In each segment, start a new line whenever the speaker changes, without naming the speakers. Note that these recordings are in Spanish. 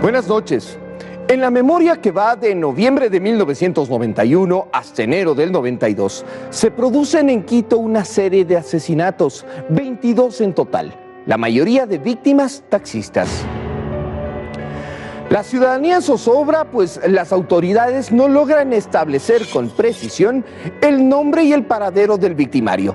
Buenas noches. En la memoria que va de noviembre de 1991 hasta enero del 92, se producen en Quito una serie de asesinatos, 22 en total, la mayoría de víctimas taxistas. La ciudadanía zozobra, pues las autoridades no logran establecer con precisión el nombre y el paradero del victimario.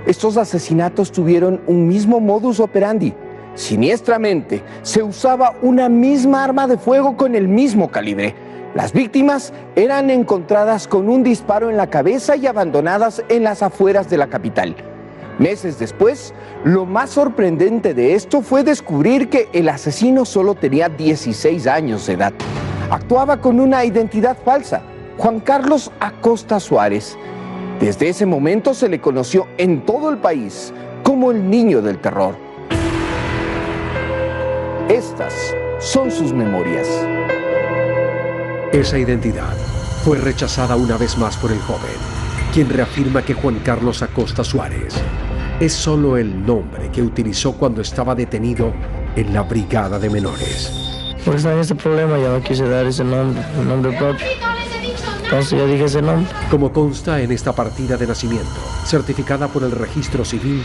Estos asesinatos tuvieron un mismo modus operandi. Siniestramente, se usaba una misma arma de fuego con el mismo calibre. Las víctimas eran encontradas con un disparo en la cabeza y abandonadas en las afueras de la capital. Meses después, lo más sorprendente de esto fue descubrir que el asesino solo tenía 16 años de edad. Actuaba con una identidad falsa, Juan Carlos Acosta Suárez. Desde ese momento se le conoció en todo el país como el niño del terror. Estas son sus memorias.
Esa identidad fue rechazada una vez más por el joven, quien reafirma que Juan Carlos Acosta Suárez es solo el nombre que utilizó cuando estaba detenido en la brigada de menores.
Por estar en este problema ya no quise dar ese nombre, el nombre propio. Entonces ya dije ese nombre.
Como consta en esta partida de nacimiento, certificada por el registro civil,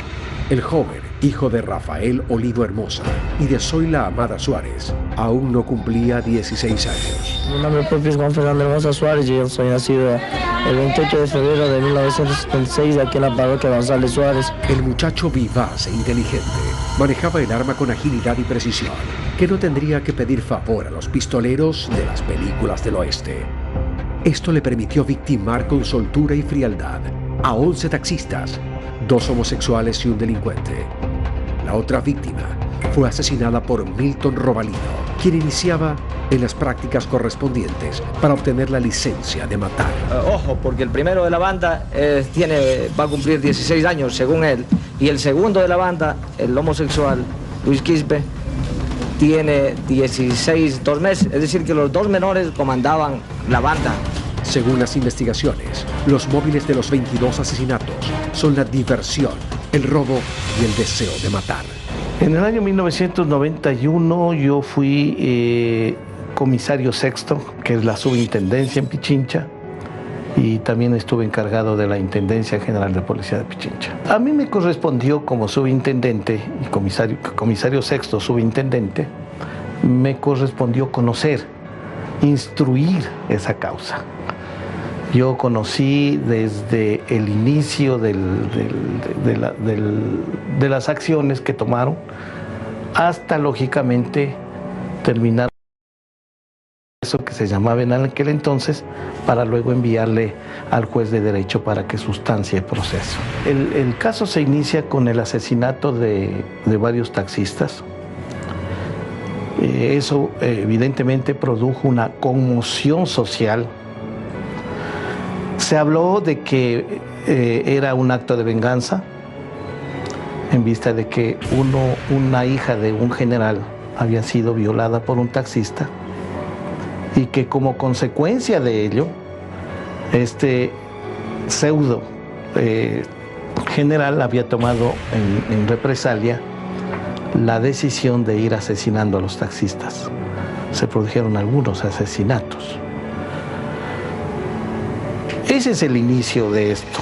el joven, hijo de Rafael Olivo Hermosa y de Zoila Amada Suárez, aún no cumplía 16 años.
Mi nombre propio es Juan Fernando Hermosa Suárez y yo soy nacido el 28 de febrero de 1976 aquí en la parroquia González Suárez.
El muchacho vivaz e inteligente manejaba el arma con agilidad y precisión, que no tendría que pedir favor a los pistoleros de las películas del oeste. Esto le permitió victimar con soltura y frialdad a 11 taxistas, 2 homosexuales y un delincuente. La otra víctima fue asesinada por Milton Robalino, quien iniciaba en las prácticas correspondientes para obtener la licencia de matar.
Ojo, porque el primero de la banda va a cumplir 16 años, según él, y el segundo de la banda, el homosexual Luis Quispe, tiene 16, 2 meses, es decir, que los 2 menores comandaban la banda.
Según las investigaciones, los móviles de los 22 asesinatos son la diversión, el robo y el deseo de matar.
En el año 1991 yo fui comisario sexto, que es la subintendencia en Pichincha, y también estuve encargado de la Intendencia General de Policía de Pichincha. A mí me correspondió como subintendente y comisario sexto subintendente, me correspondió conocer, instruir esa causa. Yo conocí desde el inicio de las acciones que tomaron hasta, lógicamente, terminar eso que se llamaba en aquel entonces, para luego enviarle al juez de derecho para que sustancie el proceso. El caso se inicia con el asesinato de varios taxistas. Eso evidentemente produjo una conmoción social. Se habló de que era un acto de venganza, en vista de que una hija de un general había sido violada por un taxista y que como consecuencia de ello, este pseudo general había tomado en represalia la decisión de ir asesinando a los taxistas. Se produjeron algunos asesinatos. Ese es el inicio de esto.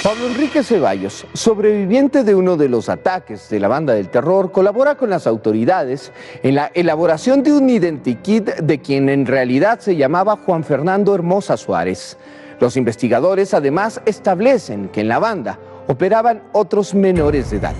Pablo Enrique Ceballos, sobreviviente de uno de los ataques de la banda del terror, colabora con las autoridades en la elaboración de un identikit de quien en realidad se llamaba Juan Fernando Hermosa Suárez. Los investigadores además establecen que en la banda operaban otros menores de edad.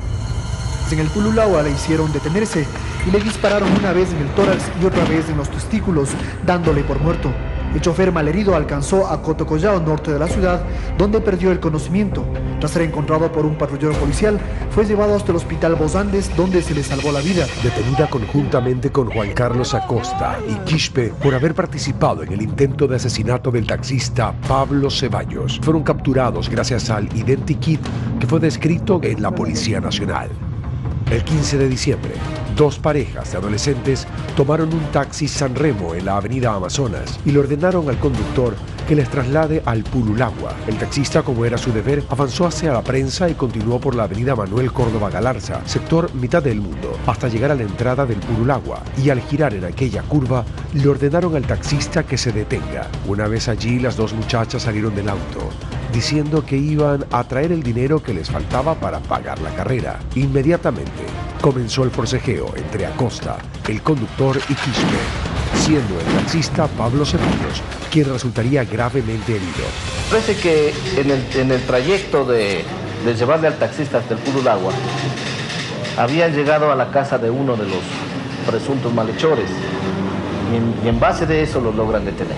En el Pululahua le hicieron detenerse y le dispararon una vez en el tórax y otra vez en los testículos, dándole por muerto. El chofer malherido alcanzó a Cotocollao, norte de la ciudad, donde perdió el conocimiento. Tras ser encontrado por un patrullero policial, fue llevado hasta el hospital Bos Andes, donde se le salvó la vida.
Detenida conjuntamente con Juan Carlos Acosta y Quispe por haber participado en el intento de asesinato del taxista Pablo Ceballos. Fueron capturados gracias al identikit que fue descrito en la Policía Nacional. El 15 de diciembre, dos parejas de adolescentes tomaron un taxi San Remo en la avenida Amazonas y le ordenaron al conductor que les traslade al Pululagua. El taxista, como era su deber, avanzó hacia la prensa y continuó por la avenida Manuel Córdoba Galarza, sector Mitad del Mundo, hasta llegar a la entrada del Pululagua, y al girar en aquella curva, le ordenaron al taxista que se detenga. Una vez allí, las dos muchachas salieron del auto, diciendo que iban a traer el dinero que les faltaba para pagar la carrera. Inmediatamente comenzó el forcejeo entre Acosta, el conductor y Quispe, siendo el taxista Pablo Ceballos quien resultaría gravemente herido.
Parece que en el trayecto de llevarle al taxista hasta el Pululagua, habían llegado a la casa de uno de los presuntos malhechores y en base de eso los logran detener.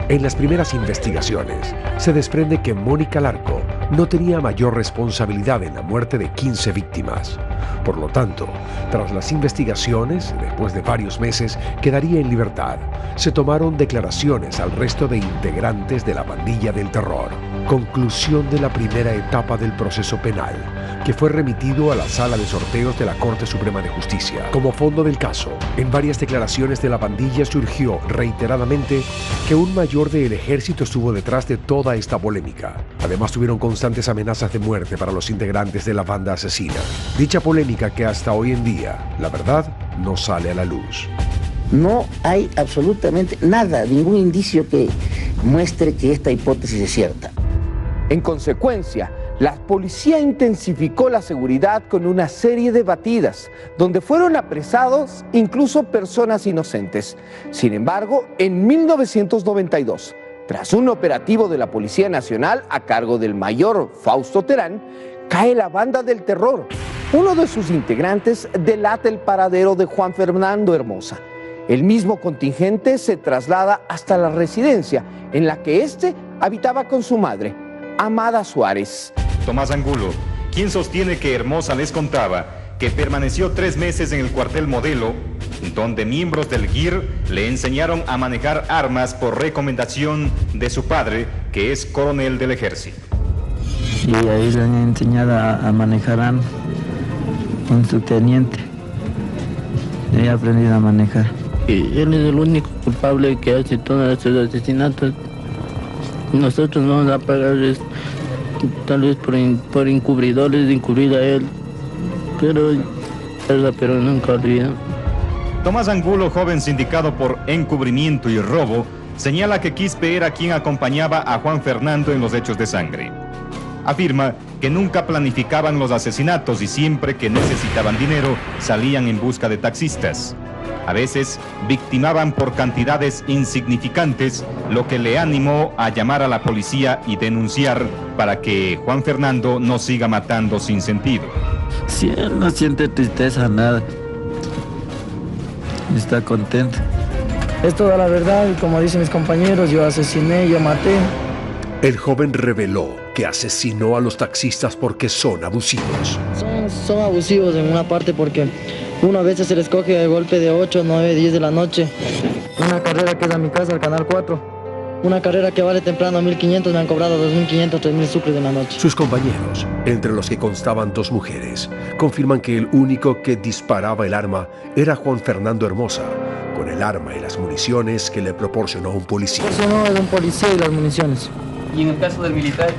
En las primeras investigaciones se desprende que Mónica Larco no tenía mayor responsabilidad en la muerte de 15 víctimas. Por lo tanto, tras las investigaciones, después de varios meses, quedaría en libertad. Se tomaron declaraciones al resto de integrantes de la pandilla del terror. Conclusión de la primera etapa del proceso penal, que fue remitido a la Sala de Sorteos de la Corte Suprema de Justicia. Como fondo del caso, en varias declaraciones de la pandilla surgió reiteradamente que un mayor del ejército estuvo detrás de toda esta polémica. Además, tuvieron constantes amenazas de muerte para los integrantes de la banda asesina. Dicha polémica que hasta hoy en día, la verdad, no sale a la luz.
No hay absolutamente nada, ningún indicio que muestre que esta hipótesis es cierta.
En consecuencia, la policía intensificó la seguridad con una serie de batidas, donde fueron apresados incluso personas inocentes. Sin embargo, en 1992, tras un operativo de la Policía Nacional a cargo del mayor Fausto Terán, cae la banda del terror. Uno de sus integrantes delata el paradero de Juan Fernando Hermosa. El mismo contingente se traslada hasta la residencia en la que éste habitaba con su madre, Amada Suárez.
Tomás Angulo, quien sostiene que Hermosa les contaba que permaneció 3 meses en el cuartel Modelo, donde miembros del GIR le enseñaron a manejar armas por recomendación de su padre, que es coronel del ejército.
Y ahí le han enseñado a manejar armas con su teniente. Y he aprendido a manejar. Y él es el único culpable que hace todos estos asesinatos. Nosotros no vamos a pagar tal vez por encubridores, de encubrir a él, pero nunca olvida.
Tomás Angulo, joven sindicado por encubrimiento y robo, señala que Quispe era quien acompañaba a Juan Fernando en los hechos de sangre. Afirma que nunca planificaban los asesinatos y siempre que necesitaban dinero salían en busca de taxistas. A veces victimaban por cantidades insignificantes, lo que le animó a llamar a la policía y denunciar para que Juan Fernando no siga matando sin sentido.
Sí, él no siente tristeza, nada. Está contento.
Es toda la verdad y como dicen mis compañeros, yo asesiné, yo maté.
El joven reveló que asesinó a los taxistas porque son abusivos.
Son abusivos en una parte porque uno a veces se les coge de golpe de 8, 9, 10 de la noche. Una carrera que es a mi casa, al Canal 4. Una carrera que vale temprano 1.500, me han cobrado 2.500, 3.000 sucres de la noche.
Sus compañeros, entre los que constaban 2 mujeres, confirman que el único que disparaba el arma era Juan Fernando Hermosa, con el arma y las municiones que le proporcionó un policía.
Proporcionó de un policía y las municiones.
¿Y en el caso del militar?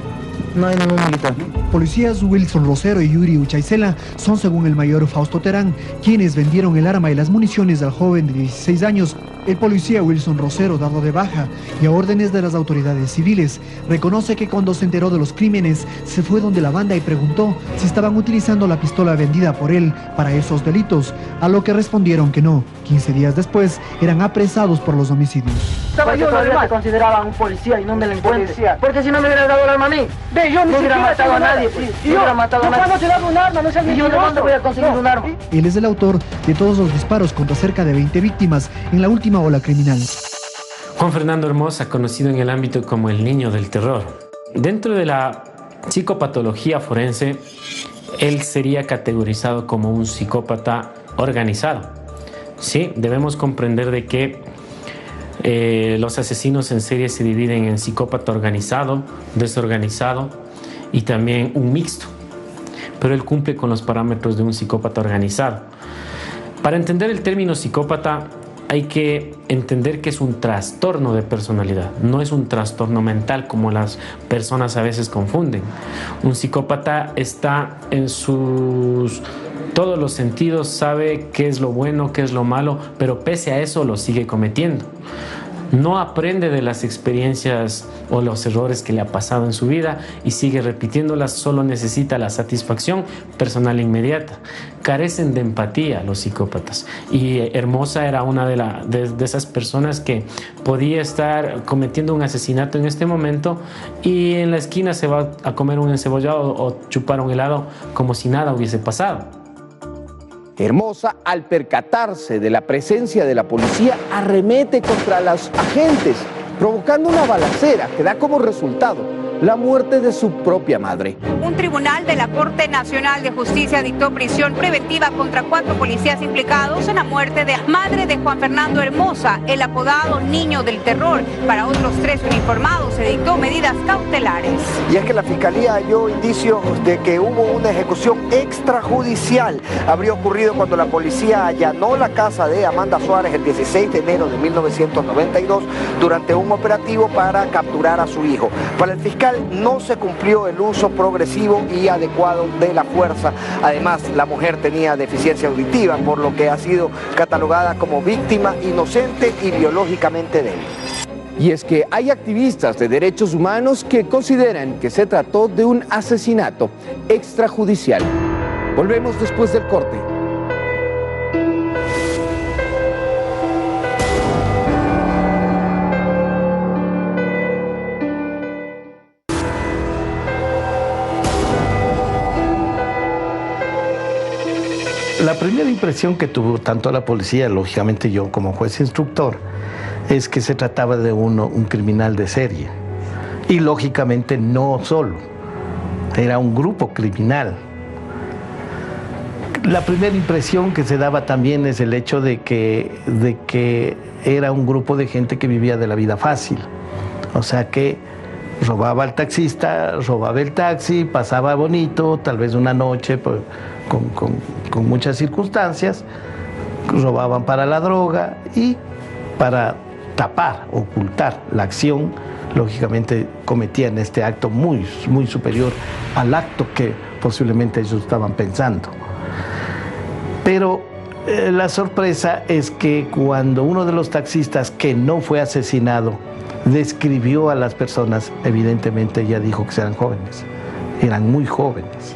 No hay ningún militar.
Policías Wilson Rosero y Yuri Uchaicela son, según el mayor Fausto Terán, quienes vendieron el arma y las municiones al joven de 16 años. El policía Wilson Rosero, dado de baja y a órdenes de las autoridades civiles, reconoce que cuando se enteró de los crímenes, se fue donde la banda y preguntó si estaban utilizando la pistola vendida por él para esos delitos, a lo que respondieron que no. 15 días después, eran apresados por los homicidios.
Estaba yo, todavía te consideraban un policía y no un delincuente. Porque si no me hubieras dado el arma a mí, yo no hubiera matado a nadie. Yo hubiera matado a nadie. ¿Cuándo te daba un arma? No sabía. ¿Yo de dónde voy a conseguir un arma?
Él es el autor de todos los disparos contra cerca de 20 víctimas en la última ola criminal.
Juan Fernando Hermosa, conocido en el ámbito como el niño del terror. Dentro de la psicopatología forense, él sería categorizado como un psicópata organizado. Sí, debemos comprender de que los asesinos en serie se dividen en psicópata organizado, desorganizado y también un mixto. pero él cumple con los parámetros de un psicópata organizado. Para entender el término psicópata hay que entender que es un trastorno de personalidad, no es un trastorno mental como las personas a veces confunden. Un psicópata está en todos los sentidos, sabe qué es lo bueno, qué es lo malo, pero pese a eso lo sigue cometiendo. No aprende de las experiencias o los errores que le ha pasado en su vida y sigue repitiéndolas, solo necesita la satisfacción personal inmediata. Carecen de empatía los psicópatas. Y Hermosa era una de esas personas que podía estar cometiendo un asesinato en este momento y en la esquina se va a comer un encebollado o chupar un helado como si nada hubiese pasado.
Hermosa, al percatarse de la presencia de la policía, arremete contra los agentes, provocando una balacera que da como resultado la muerte de su propia madre.
Un tribunal de la Corte Nacional de Justicia dictó prisión preventiva contra 4 policías implicados en la muerte de la madre de Juan Fernando Hermosa, el apodado Niño del Terror. Para otros 3 uniformados se dictó medidas cautelares.
Y es que la Fiscalía halló indicios de que hubo una ejecución extrajudicial. Habría ocurrido cuando la policía allanó la casa de Amanda Suárez el 16 de enero de 1992 durante un operativo para capturar a su hijo. Para el fiscal no se cumplió el uso progresivo y adecuado de la fuerza. Además, la mujer tenía deficiencia auditiva, por lo que ha sido catalogada como víctima inocente y biológicamente débil.
Y es que hay activistas de derechos humanos que consideran que se trató de un asesinato extrajudicial. Volvemos después del corte.
La primera impresión que tuvo tanto la policía, lógicamente yo como juez instructor, es que se trataba de un criminal de serie. Y lógicamente no solo, era un grupo criminal. La primera impresión que se daba también es el hecho de que era un grupo de gente que vivía de la vida fácil. O sea que robaba al taxista, robaba el taxi, pasaba bonito, tal vez una noche pues, con muchas circunstancias, robaban para la droga y para tapar, ocultar la acción, lógicamente cometían este acto muy superior al acto que posiblemente ellos estaban pensando. Pero la sorpresa es que cuando uno de los taxistas que no fue asesinado describió a las personas, evidentemente ya dijo que eran jóvenes, eran muy jóvenes,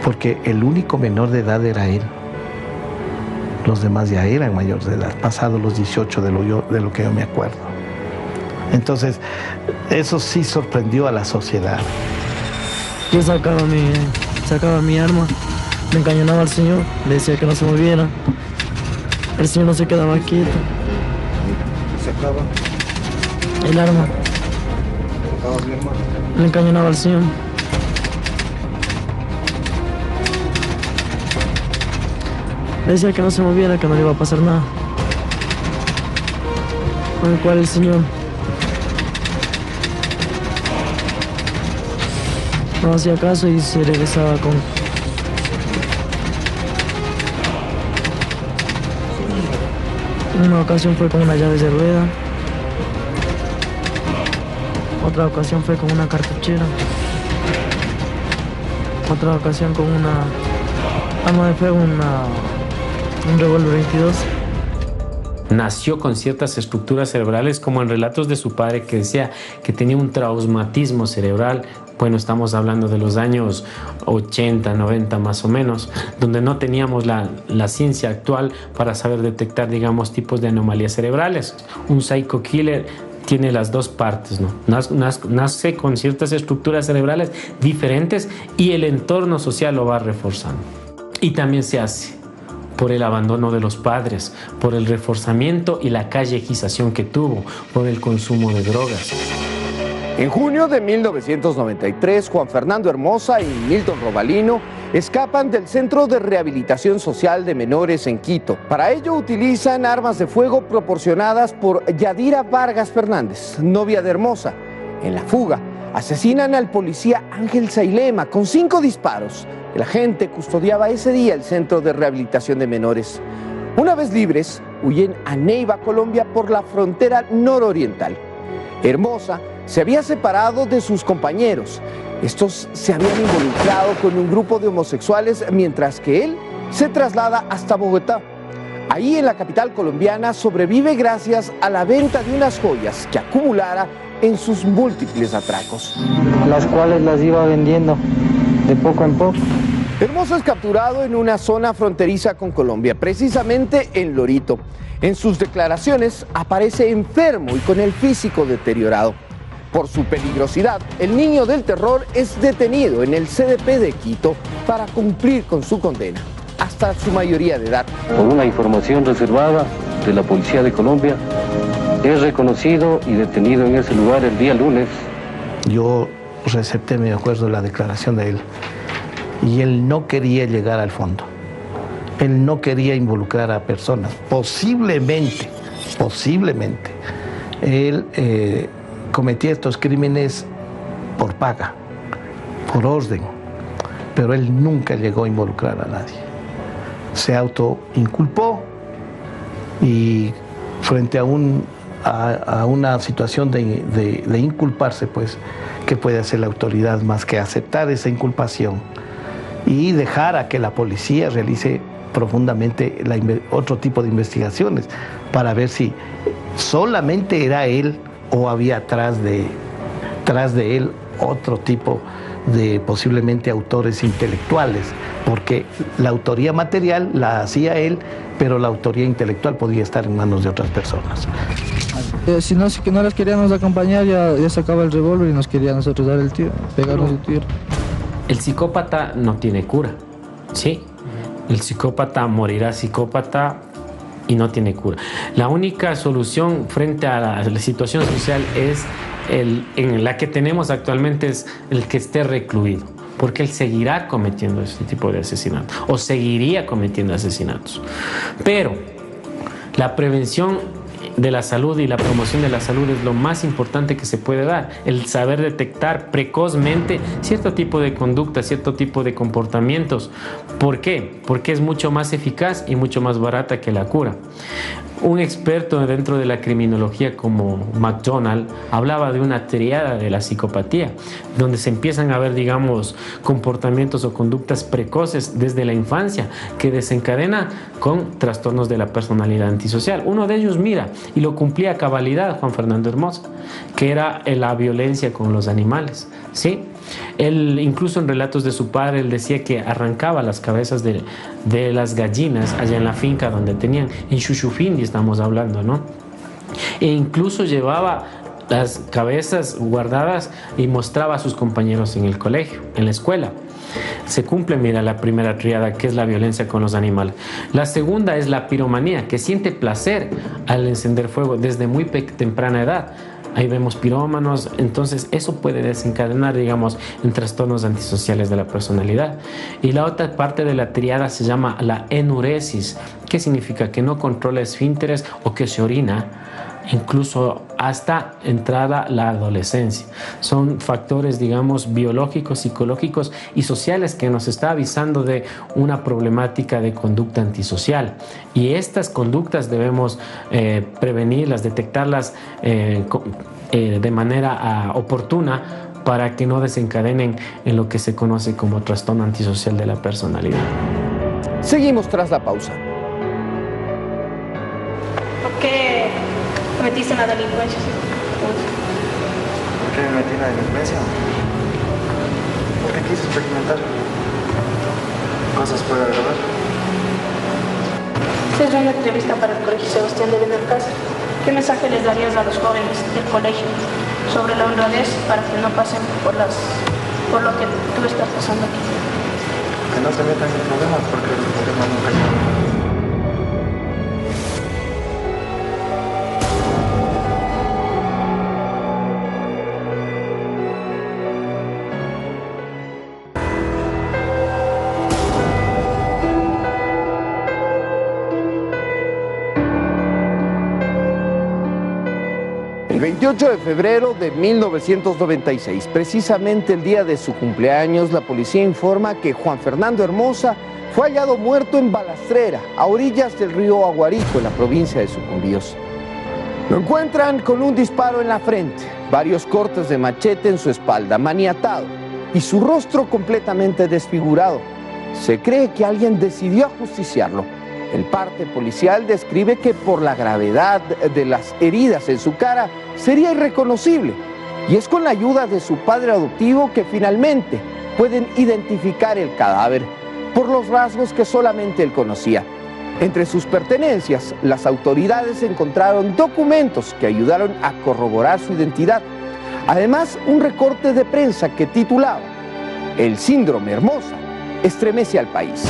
porque el único menor de edad era él. Los demás ya eran mayores de edad, pasados los 18 de lo que yo me acuerdo. Entonces, eso sí sorprendió a la sociedad.
Yo sacaba mi arma, me encañonaba al señor, le decía que no se moviera. El señor no se quedaba quieto.
¿Sacaba?
El arma.
¿Sacaba mi arma?
Le encañonaba al señor. Le decía que no se moviera, que no le iba a pasar nada. Con el cual el señor no hacía caso y se regresaba con... Una ocasión fue con unas llaves de rueda. Otra ocasión fue con una cartuchera. Otra ocasión con una arma de fuego, un revólver 22.
Nació con ciertas estructuras cerebrales, como en relatos de su padre, que decía que tenía un traumatismo cerebral. Bueno, estamos hablando de los años 80, 90 más o menos, donde no teníamos la ciencia actual para saber detectar, digamos, tipos de anomalías cerebrales. Un psycho killer tiene las dos partes, ¿no? Nace con ciertas estructuras cerebrales diferentes y el entorno social lo va reforzando. Y también se hace por el abandono de los padres, por el reforzamiento y la callejización que tuvo, por el consumo de drogas.
En junio de 1993, Juan Fernando Hermosa y Milton Robalino escapan del Centro de Rehabilitación Social de Menores en Quito. Para ello utilizan armas de fuego proporcionadas por Yadira Vargas Fernández, novia de Hermosa. En la fuga, asesinan al policía Ángel Sailema con 5 disparos. El agente custodiaba ese día el centro de rehabilitación de menores. Una vez libres, huyen a Neiva, Colombia, por la frontera nororiental. Hermosa se había separado de sus compañeros. Estos se habían involucrado con un grupo de homosexuales, mientras que él se traslada hasta Bogotá. Ahí, en la capital colombiana, sobrevive gracias a la venta de unas joyas que acumulara en sus múltiples atracos,
las cuales las iba vendiendo de poco en poco.
Hermosa es capturado en una zona fronteriza con Colombia, precisamente en Lorito. En sus declaraciones aparece enfermo y con el físico deteriorado. Por su peligrosidad, el niño del terror es detenido en el CDP de Quito para cumplir con su condena, hasta su mayoría de edad.
Por una información reservada de la Policía de Colombia, es reconocido y detenido en ese lugar el día lunes.
Yo recepté, me acuerdo, la declaración de él. Y él no quería llegar al fondo. Él no quería involucrar a personas. Posiblemente, él cometía estos crímenes por paga, por orden. Pero él nunca llegó a involucrar a nadie. Se autoinculpó y frente a una situación de inculparse, pues, ¿qué puede hacer la autoridad más que aceptar esa inculpación y dejar a que la policía realice profundamente otro tipo de investigaciones para ver si solamente era él o había tras de él otro tipo de posiblemente autores intelectuales, porque la autoría material la hacía él, pero la autoría intelectual podía estar en manos de otras personas.
Si no las queríamos acompañar, ya sacaba el revólver y nos quería a nosotros dar el tiro, pegarnos el tiro.
El psicópata no tiene cura, ¿sí? El psicópata morirá psicópata y no tiene cura. La única solución frente a la situación social en la que tenemos actualmente es el que esté recluido, porque él seguirá cometiendo este tipo de asesinatos o seguiría cometiendo asesinatos. Pero la prevención de la salud y la promoción de la salud es lo más importante que se puede dar, el saber detectar precozmente cierto tipo de conducta, cierto tipo de comportamientos. ¿Por qué? Porque es mucho más eficaz y mucho más barata que la cura. Un experto dentro de la criminología como McDonald hablaba de una triada de la psicopatía, donde se empiezan a ver, digamos, comportamientos o conductas precoces desde la infancia que desencadena con trastornos de la personalidad antisocial. Uno de ellos, mira, y lo cumplía a cabalidad Juan Fernando Hermosa, que era la violencia con los animales, ¿sí? Él, incluso en relatos de su padre, él decía que arrancaba las cabezas de las gallinas allá en la finca donde tenían, en Chuchufindi estamos hablando, ¿no? E incluso llevaba las cabezas guardadas y mostraba a sus compañeros en el colegio, en la escuela. Se cumple, mira, la primera tríada, que es la violencia con los animales. La segunda es la piromanía, que siente placer al encender fuego desde muy temprana edad. Ahí vemos pirómanos, entonces eso puede desencadenar, digamos, en trastornos antisociales de la personalidad. Y la otra parte de la triada se llama la enuresis, que significa que no controla esfínteres o que se orina, incluso hasta entrada la adolescencia. Son factores, digamos, biológicos, psicológicos y sociales que nos está avisando de una problemática de conducta antisocial. Y estas conductas debemos prevenirlas, detectarlas de manera oportuna para que no desencadenen en lo que se conoce como trastorno antisocial de la personalidad.
Seguimos tras la pausa.
¿Por qué metiste en la delincuencia?
¿Por qué me metí en la delincuencia? Porque quise experimentar cosas fuera del hogar.
Esta es una entrevista para el Colegio Sebastián de Benancasa. ¿Qué mensaje les darías a los jóvenes del colegio sobre la honradez para que no pasen por lo que tú estás pasando aquí?
Que no se metan en problemas porque los problemas nunca llegan.
28 de febrero de 1996, precisamente el día de su cumpleaños, la policía informa que Juan Fernando Hermosa fue hallado muerto en Balastrera, a orillas del río Aguarico, en la provincia de Sucumbíos. Lo encuentran con un disparo en la frente, varios cortes de machete en su espalda, maniatado, y su rostro completamente desfigurado. Se cree que alguien decidió ajusticiarlo. El parte policial describe que por la gravedad de las heridas en su cara sería irreconocible, y es con la ayuda de su padre adoptivo que finalmente pueden identificar el cadáver por los rasgos que solamente él conocía. Entre sus pertenencias, las autoridades encontraron documentos que ayudaron a corroborar su identidad. Además, un recorte de prensa que titulaba "El síndrome Hermosa estremece al país".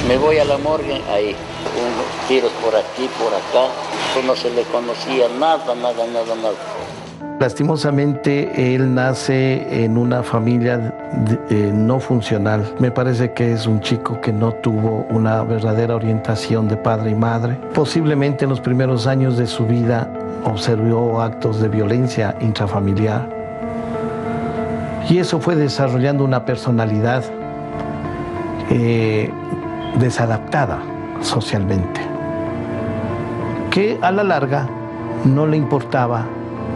Me voy a la morgue, ahí, unos tiros por aquí, por acá, no se le conocía nada.
Lastimosamente, él nace en una familia no funcional. Me parece que es un chico que no tuvo una verdadera orientación de padre y madre. Posiblemente en los primeros años de su vida observó actos de violencia intrafamiliar. Y eso fue desarrollando una personalidad desadaptada socialmente, que a la larga no le importaba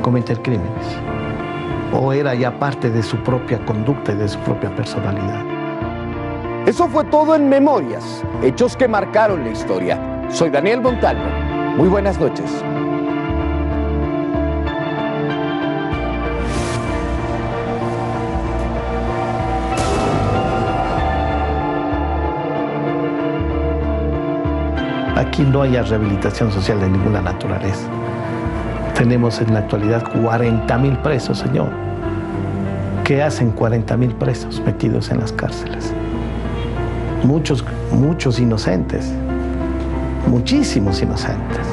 cometer crímenes, o era ya parte de su propia conducta y de su propia personalidad.
Eso fue todo en Memorias, hechos que marcaron la historia. Soy Daniel Montalvo. Muy buenas noches.
Aquí no hay rehabilitación social de ninguna naturaleza. Tenemos en la actualidad 40.000 presos, señor. ¿Qué hacen 40.000 presos metidos en las cárceles? Muchos inocentes, muchísimos inocentes.